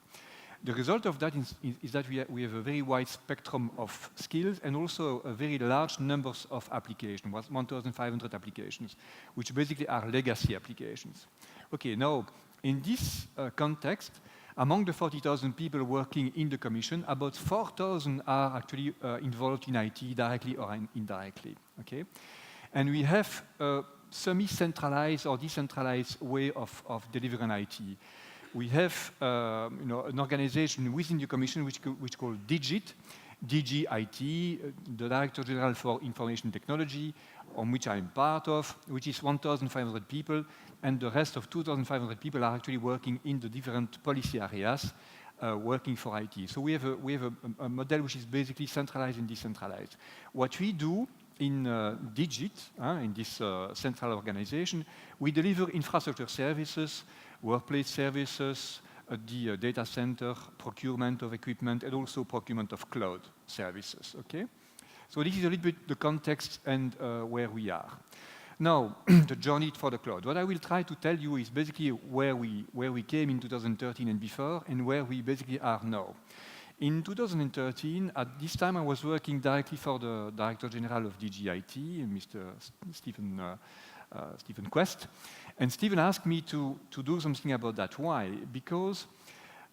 The result of that is that we have a very wide spectrum of skills and also a very large numbers of applications, 1,500 applications, which basically are legacy applications. Okay, now, in this context, among the 40,000 people working in the Commission, about 4,000 are actually involved in IT directly or indirectly, okay? And we have a semi-centralized or decentralized way of delivering IT. We have an organization within the Commission which called DIGIT, DGIT, the Director General for Information Technology, on which I'm part of, which is 1,500 people, and the rest of 2,500 people are actually working in the different policy areas, working for IT. So we have a model which is basically centralized and decentralized. What we do in DIGIT, in this central organization, we deliver infrastructure services, workplace services, the data center, procurement of equipment, and also procurement of cloud services. Okay, so this is a little bit the context and where we are. Now, the journey for the cloud. What I will try to tell you is basically where we came in 2013 and before, and where we basically are now. In 2013, at this time, I was working directly for the Director General of DGIT, Mr. Stephen Quest. And Stephen asked me to do something about that. Why? Because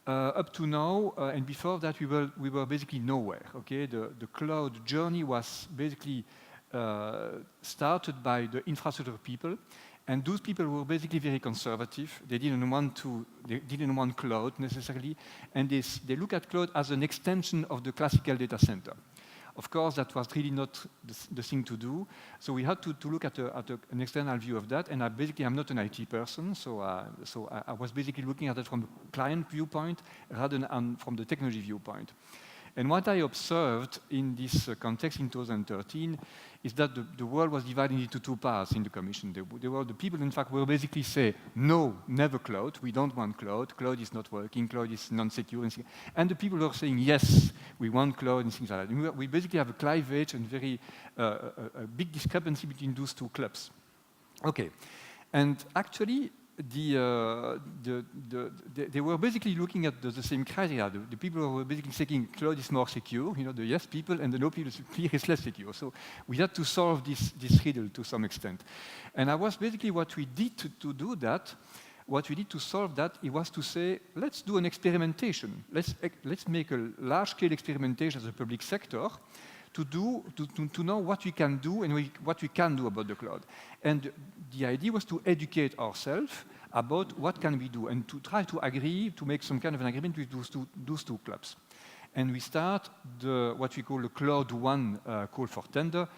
up to now, and before that, we were basically nowhere. Okay, the cloud journey was basically started by the infrastructure people, and those people were basically very conservative. They didn't want cloud necessarily, and they look at cloud as an extension of the classical data center. Of course, that was really not the thing to do. So we had to look at an external view of that. And I'm not an IT person, so I was basically looking at it from the client viewpoint rather than from the technology viewpoint. And what I observed in this context in 2013 is that the world was divided into two parts in the Commission. There were the people, in fact, who basically say, no, never cloud, we don't want cloud is not working, cloud is non-secure. And the people who are saying, yes, we want cloud and things like that. And we basically have a clivage and very a big discrepancy between those two clubs. Okay, and actually, they were basically looking at the same criteria. The people who were basically saying cloud is more secure, the yes people, and the no people is less secure. So we had to solve this riddle to some extent. And I was basically what we did to do that. What we did to solve that, it was to say, let's do an experimentation. Let's make a large-scale experimentation as a public sector to know what we can do and what we can do about the cloud. And the idea was to educate ourselves about what can we do and to try to agree, to make some kind of an agreement with those two clubs. And we start what we call the Cloud One call for tender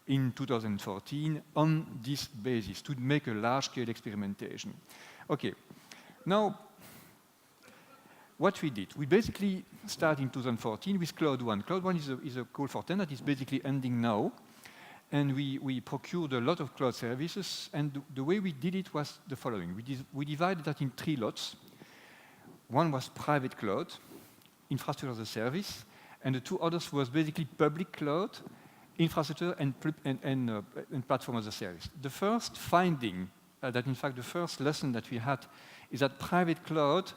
in 2014 on this basis to make a large-scale experimentation. Okay, now, what we did, we basically started in 2014 with Cloud One. Cloud One is a call for tender that is basically ending now. And we procured a lot of cloud services. And the way we did it was the following. We divided that in 3 lots. One was private cloud, infrastructure as a service. And the 2 others was basically public cloud, infrastructure and platform as a service. The first finding, that in fact the first lesson that we had, is that private cloud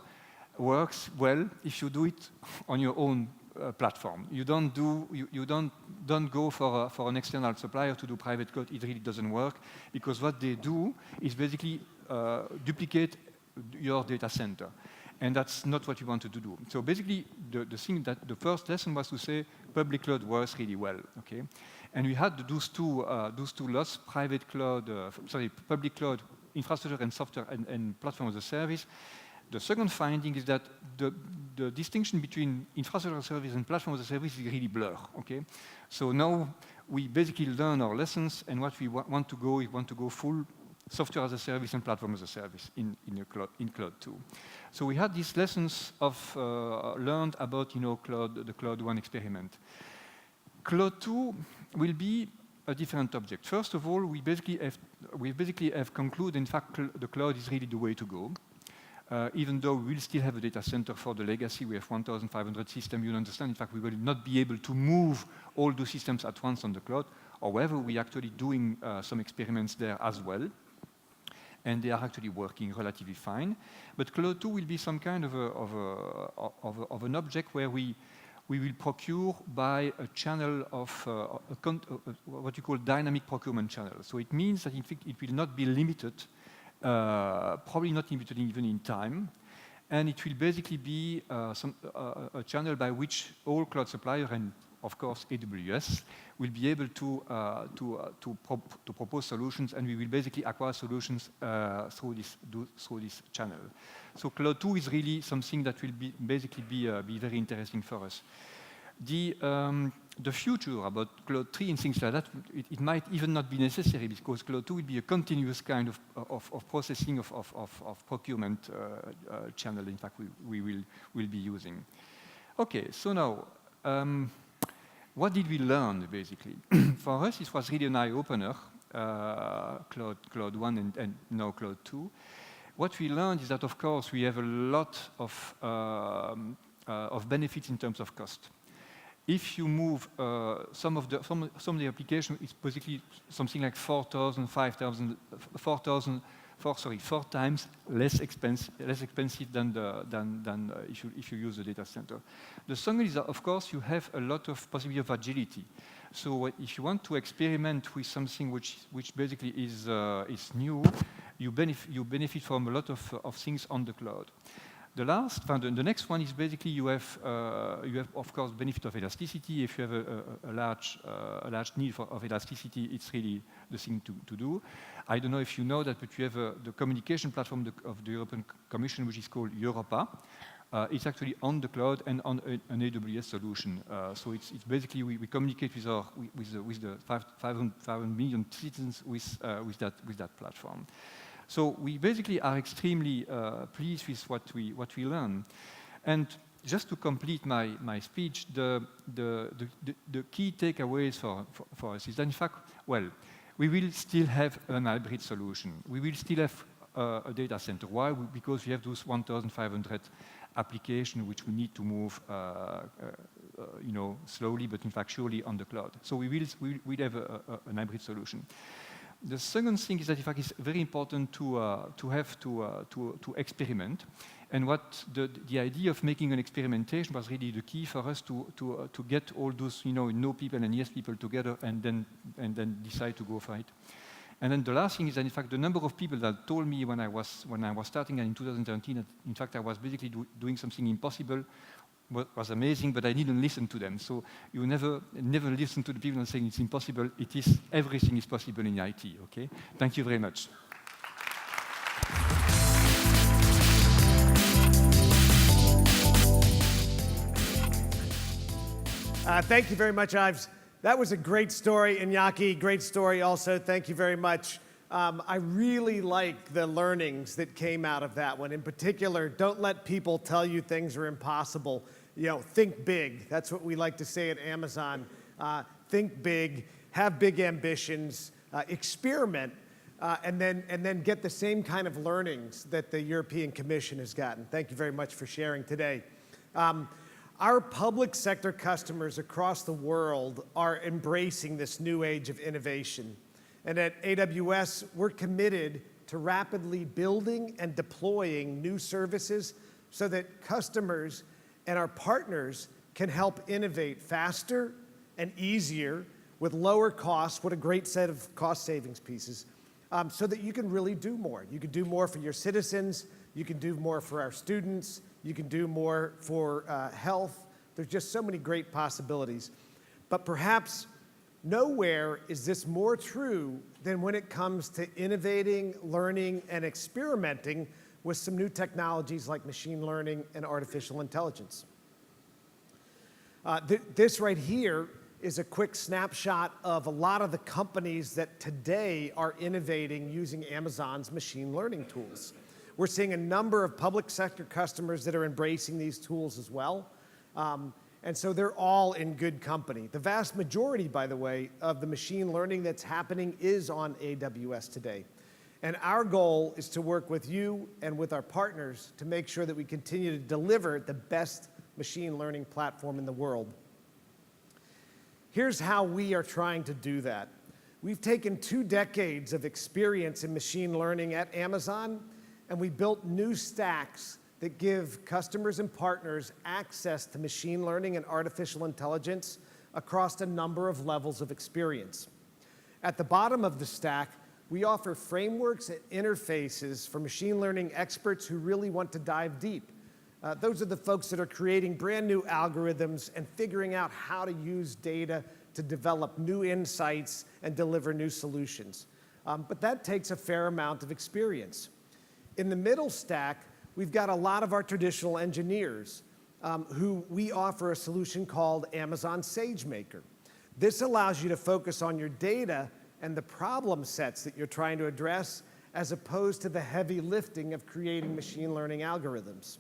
works well if you do it on your own platform. You don't go for an external supplier to do private cloud. It really doesn't work because what they do is basically duplicate your data center, and that's not what you wanted to do. So basically, the first lesson was to say public cloud works really well. Okay, and we had those two lots: private cloud, public cloud, infrastructure and software and platform as a service. The second finding is that the distinction between infrastructure as a service and platform as a service is really blurred. Okay, so now we basically learn our lessons, and what we want to go full software as a service and platform as a service in Cloud 2. So we had these lessons of learned about the Cloud 1 experiment. Cloud 2 will be a different object. First of all, we basically have concluded, in fact, the cloud is really the way to go. Even though we will still have a data center for the legacy, we have 1,500 systems, you understand, in fact, we will not be able to move all the systems at once on the cloud. However, we are actually doing some experiments there as well, and they are actually working relatively fine. But Cloud 2 will be some kind of an object where we will procure by a channel of what you call dynamic procurement channel. So it means that in fact, it will not be limited, probably not limited even in time, and it will basically be a channel by which all cloud suppliers and of course AWS will be able to propose solutions, and we will basically acquire solutions through this channel. So Cloud 2 is really something that will basically be very interesting for us. The future about Cloud 3 and things like that, it might even not be necessary because Cloud 2 will be a continuous kind of processing of procurement channel. In fact, we will be using. Okay, so now, what did we learn basically? For us, it was really an eye-opener, Cloud 1 and now Cloud 2. What we learned is that, of course, we have a lot of benefits in terms of cost. If you move some of the application, it's basically something like 4 times less expensive than if you use the data center. The second is that, of course, you have a lot of possibility of agility. So if you want to experiment with something which basically is new, you benefit from a lot of things on the cloud. The next one is basically you have of course benefit of elasticity. If you have a large need of elasticity, it's really the thing to do. I don't know if you know that, but you have the communication platform of the European Commission, which is called Europa. It's actually on the cloud and on an AWS solution. So it's basically we communicate with the 500 million citizens with that platform. So we basically are extremely pleased with what we learn. And just to complete my speech, the key takeaways for us is that, in fact, well, we will still have an hybrid solution. We will still have a data center. Why? Because we have those 1,500 applications which we need to move, slowly, but in fact surely on the cloud. So we will have an hybrid solution. The second thing is that, in fact, it's very important to experiment. And what the idea of making an experimentation was really the key for us to get all those no people and yes people together and then decide to go for it. And then the last thing is that, in fact, the number of people that told me when I was starting in 2017 that, in fact, I was basically doing something impossible was amazing, but I didn't listen to them. So you never listen to the people saying it's impossible. Everything is possible in IT, okay? Thank you very much. Thank you very much, Ives. That was a great story, Iñaki. Great story also. Thank you very much. I really like the learnings that came out of that one. In particular, don't let people tell you things are impossible. Think big. That's what we like to say at Amazon. Think big, have big ambitions, experiment, and then get the same kind of learnings that the European Commission has gotten. Thank you very much for sharing today. Our public sector customers across the world are embracing this new age of innovation. And at AWS, we're committed to rapidly building and deploying new services so that customers and our partners can help innovate faster and easier with lower costs. What a great set of cost savings pieces, so that you can really do more. You can do more for your citizens. You can do more for our students. You can do more for health. There's just so many great possibilities. But perhaps nowhere is this more true than when it comes to innovating, learning, and experimenting with some new technologies like machine learning and artificial intelligence. This right here is a quick snapshot of a lot of the companies that today are innovating using Amazon's machine learning tools. We're seeing a number of public sector customers that are embracing these tools as well. And so they're all in good company. The vast majority, by the way, of the machine learning that's happening is on AWS today. And our goal is to work with you and with our partners to make sure that we continue to deliver the best machine learning platform in the world. Here's how we are trying to do that. We've taken 2 decades of experience in machine learning at Amazon, and we built new stacks that give customers and partners access to machine learning and artificial intelligence across a number of levels of experience. At the bottom of the stack, we offer frameworks and interfaces for machine learning experts who really want to dive deep. Those are the folks that are creating brand new algorithms and figuring out how to use data to develop new insights and deliver new solutions. But that takes a fair amount of experience. In the middle stack, we've got a lot of our traditional engineers who we offer a solution called Amazon SageMaker. This allows you to focus on your data and the problem sets that you're trying to address, as opposed to the heavy lifting of creating machine learning algorithms.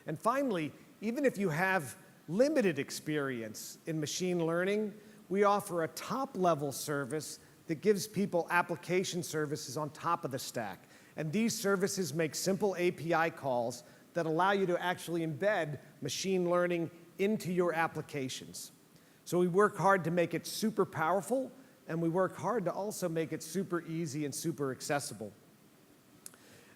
And finally, even if you have limited experience in machine learning, we offer a top-level service that gives people application services on top of the stack. And these services make simple API calls that allow you to actually embed machine learning into your applications. So we work hard to make it super powerful, and we work hard to also make it super easy and super accessible.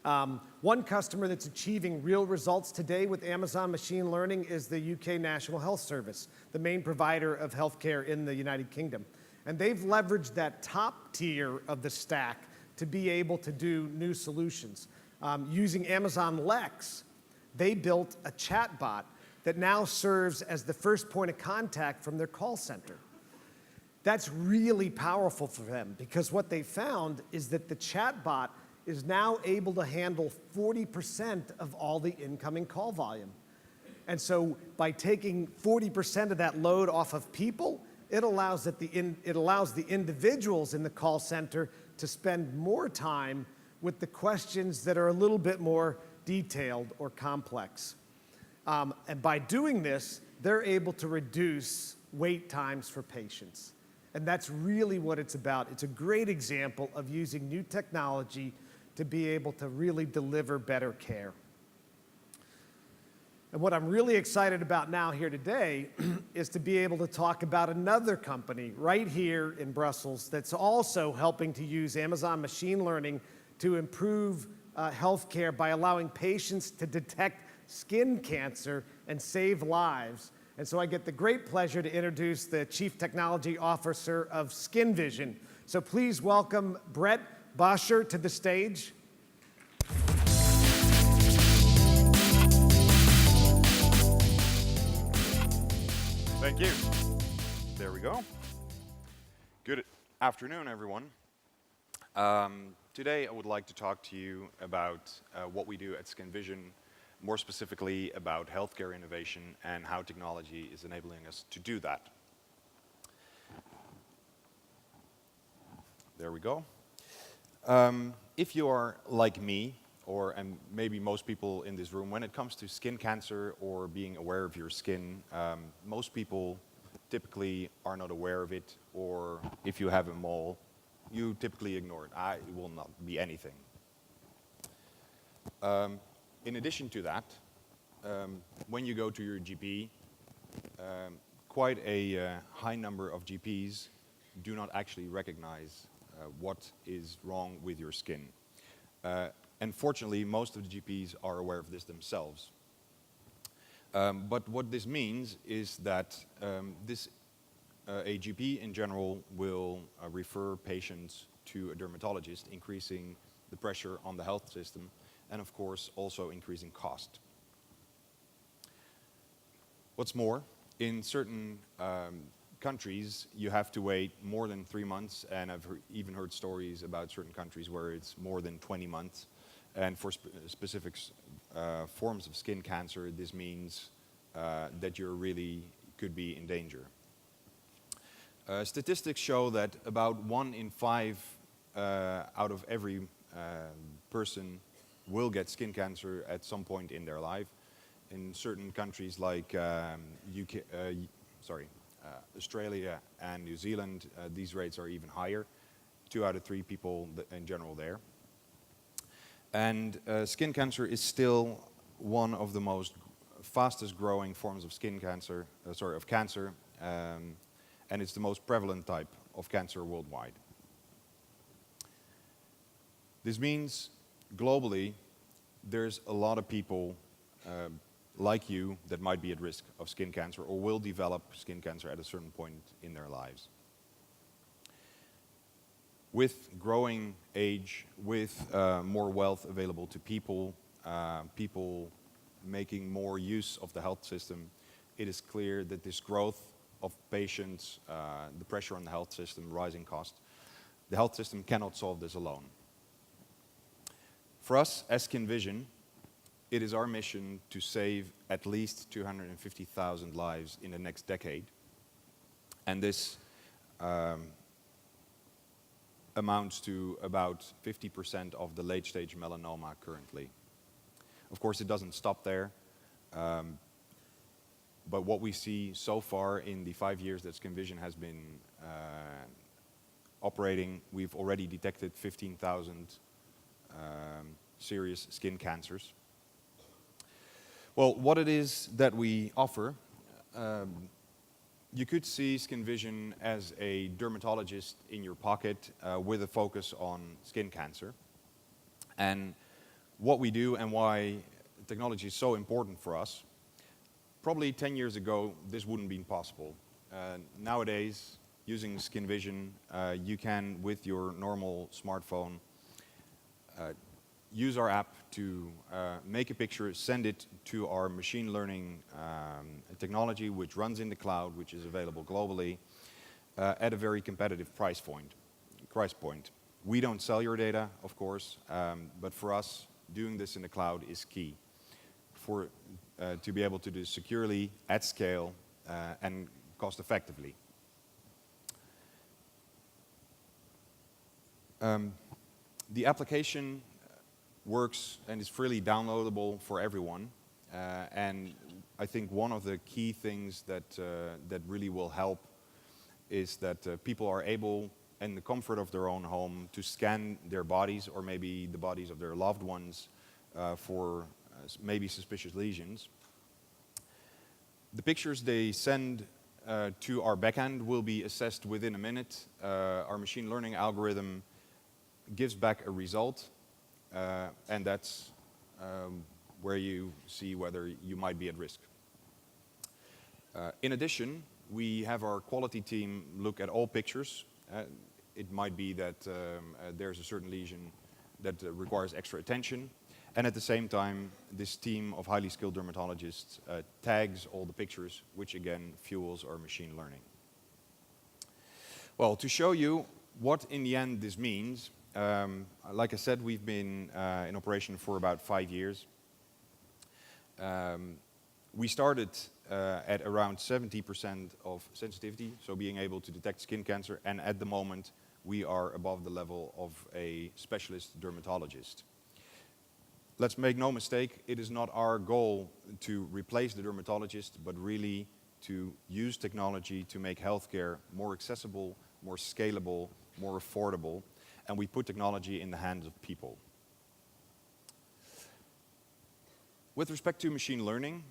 One customer that's achieving real results today with Amazon machine learning is the UK National Health Service, the main provider of healthcare in the United Kingdom. And they've leveraged that top tier of the stack to be able to do new solutions. Using Amazon Lex, they built a chatbot that now serves as the first point of contact from their call center. That's really powerful for them because what they found is that the chatbot is now able to handle 40% of all the incoming call volume. And so by taking 40% of that load off of people, it allows the individuals in the call center to spend more time with the questions that are a little bit more detailed or complex. And by doing this, they're able to reduce wait times for patients. And that's really what it's about. It's a great example of using new technology to be able to really deliver better care. And what I'm really excited about now here today is to be able to talk about another company right here in Brussels that's also helping to use Amazon machine learning to improve healthcare by allowing patients to detect skin cancer and save lives. And so I get the great pleasure to introduce the Chief Technology Officer of SkinVision. So please welcome Brett Boscher to the stage. Thank you. There we go. Good afternoon, everyone. Today I would like to talk to you about what we do at SkinVision, more specifically about healthcare innovation and how technology is enabling us to do that. There we go. If you are like me, and maybe most people in this room, when it comes to skin cancer or being aware of your skin, most people typically are not aware of it, or if you have a mole, you typically ignore it. It will not be anything. In addition to that, when you go to your GP, quite a high number of GPs do not actually recognize what is wrong with your skin. And fortunately, most of the GPs are aware of this themselves. But what this means is that a GP in general will refer patients to a dermatologist, increasing the pressure on the health system, and of course also increasing cost. What's more, in certain countries you have to wait more than 3 months, and I've even heard stories about certain countries where it's more than 20 months. And for specific forms of skin cancer, this means that you really could be in danger. Statistics show that about 1 in 5 out of every person will get skin cancer at some point in their life. In certain countries like Australia and New Zealand, these rates are even higher. 2 out of 3 people in general there. And skin cancer is still one of the most fastest growing forms of skin cancer, of cancer, and it's the most prevalent type of cancer worldwide. This means globally there's a lot of people like you that might be at risk of skin cancer or will develop skin cancer at a certain point in their lives. With growing age, with more wealth available to people, people making more use of the health system, it is clear that this growth of patients, the pressure on the health system, rising cost, the health system cannot solve this alone. For us, as SkinVision, it is our mission to save at least 250,000 lives in the next decade. And this amounts to about 50% of the late-stage melanoma currently. Of course, it doesn't stop there. But what we see so far in the 5 years that SkinVision has been operating, we've already detected 15,000 serious skin cancers. Well, what it is that we offer, you could see SkinVision as a dermatologist in your pocket with a focus on skin cancer. And what we do and why technology is so important for us, probably 10 years ago, this wouldn't be possible. Nowadays, using SkinVision, you can, with your normal smartphone, use our app to make a picture, send it to our machine learning technology, which runs in the cloud, which is available globally, at a very competitive price point. We don't sell your data, of course, but for us, doing this in the cloud is key to be able to do securely, at scale, and cost effectively. The application works and is freely downloadable for everyone. And I think one of the key things that really will help is that people are able, in the comfort of their own home, to scan their bodies or maybe the bodies of their loved ones for maybe suspicious lesions. The pictures they send to our backend will be assessed within a minute. Our machine learning algorithm gives back a result, and that's where you see whether you might be at risk. In addition, we have our quality team look at all pictures. It might be that there's a certain lesion that requires extra attention, and at the same time, this team of highly skilled dermatologists tags all the pictures, which again fuels our machine learning. Well, to show you what in the end this means, like I said, we've been in operation for about 5 years. We started at around 70% of sensitivity, so being able to detect skin cancer, and at the moment we are above the level of a specialist dermatologist. Let's make no mistake, it is not our goal to replace the dermatologist, but really to use technology to make healthcare more accessible, more scalable, more affordable, and we put technology in the hands of people. With respect to machine learning,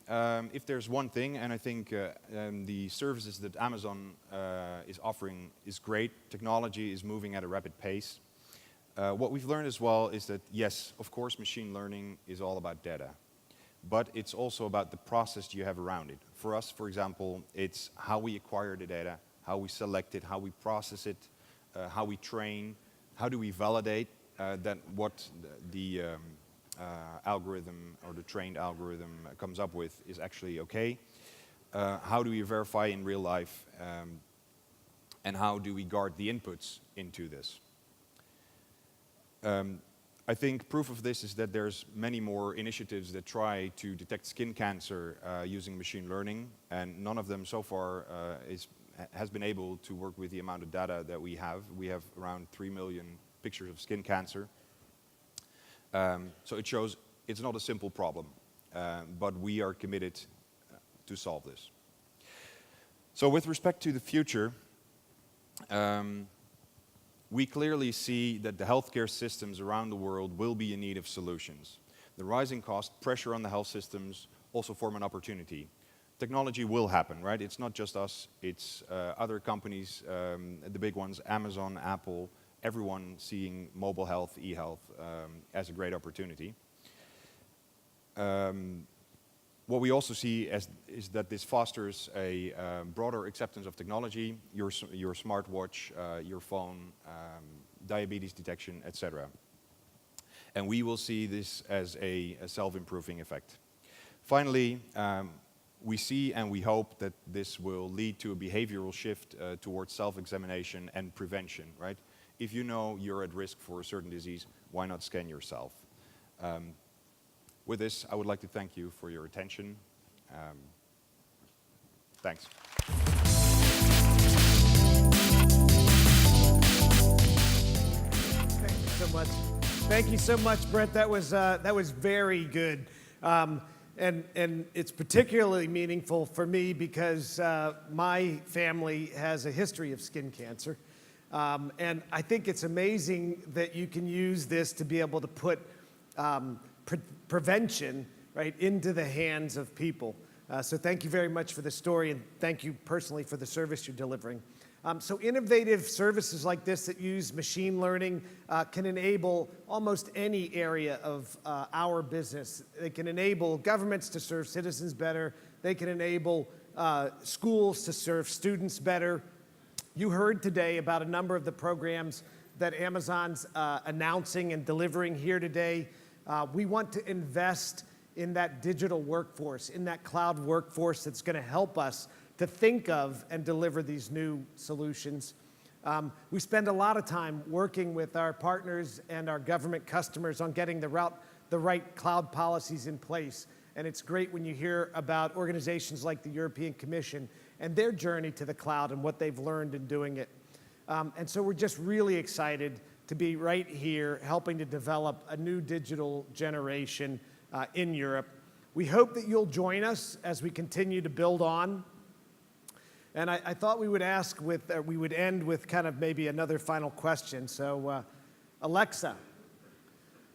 if there's one thing, and I think the services that Amazon is offering is great, technology is moving at a rapid pace. What we've learned as well is that, yes, of course, machine learning is all about data, but it's also about the process you have around it. For us, for example, it's how we acquire the data, how we select it, how we process it, how we train, how do we validate that what the algorithm or the trained algorithm comes up with is actually okay. How do we verify in real life, and how do we guard the inputs into this? I think proof of this is that there's many more initiatives that try to detect skin cancer using machine learning, and none of them so far has been able to work with the amount of data that we have. We have around 3 million pictures of skin cancer. So it shows it's not a simple problem, but we are committed to solve this. So with respect to the future, we clearly see that the healthcare systems around the world will be in need of solutions. The rising cost, pressure on the health systems also form an opportunity. Technology will happen, right? It's not just us, it's other companies, the big ones, Amazon, Apple, everyone seeing mobile health, e-health as a great opportunity. What we also see is that this fosters a broader acceptance of technology, your smartwatch, your phone, diabetes detection, etc. And we will see this as a self-improving effect. Finally, we see and we hope that this will lead to a behavioral shift towards self-examination and prevention, right? If you know you're at risk for a certain disease, why not scan yourself? With this, I would like to thank you for your attention. Thanks. Thank you so much. Thank you so much, Brent. That was very good. And it's particularly meaningful for me because my family has a history of skin cancer. And I think it's amazing that you can use this to be able to put prevention right into the hands of people. So thank you very much for the story, and thank you personally for the service you're delivering. So innovative services like this that use machine learning can enable almost any area of our business. They can enable governments to serve citizens better. They can enable schools to serve students better. You heard today about a number of the programs that Amazon's announcing and delivering here today. We want to invest in that digital workforce, in that cloud workforce that's going to help us to think of and deliver these new solutions. We spend a lot of time working with our partners and our government customers on getting the right cloud policies in place. And it's great when you hear about organizations like the European Commission and their journey to the cloud and what they've learned in doing it. And so we're just really excited to be right here helping to develop a new digital generation in Europe. We hope that you'll join us as we continue to build on. And I thought we would end with kind of maybe another final question. So, Alexa,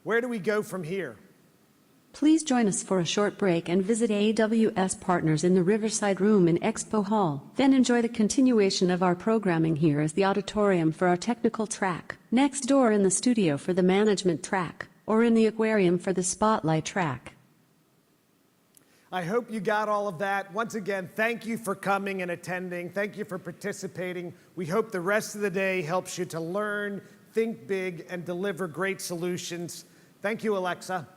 where do we go from here? Please join us for a short break and visit AWS partners in the Riverside Room in Expo Hall. Then enjoy the continuation of our programming here as the auditorium for our technical track, next door in the studio for the management track, or in the aquarium for the spotlight track. I hope you got all of that. Once again, thank you for coming and attending. Thank you for participating. We hope the rest of the day helps you to learn, think big, and deliver great solutions. Thank you, Alexa.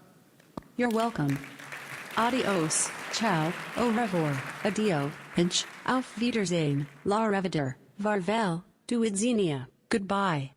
You're welcome. Adios, ciao, au revoir, adio, pinch, auf Wiedersehen, la revider, varvel, du widzenia, goodbye.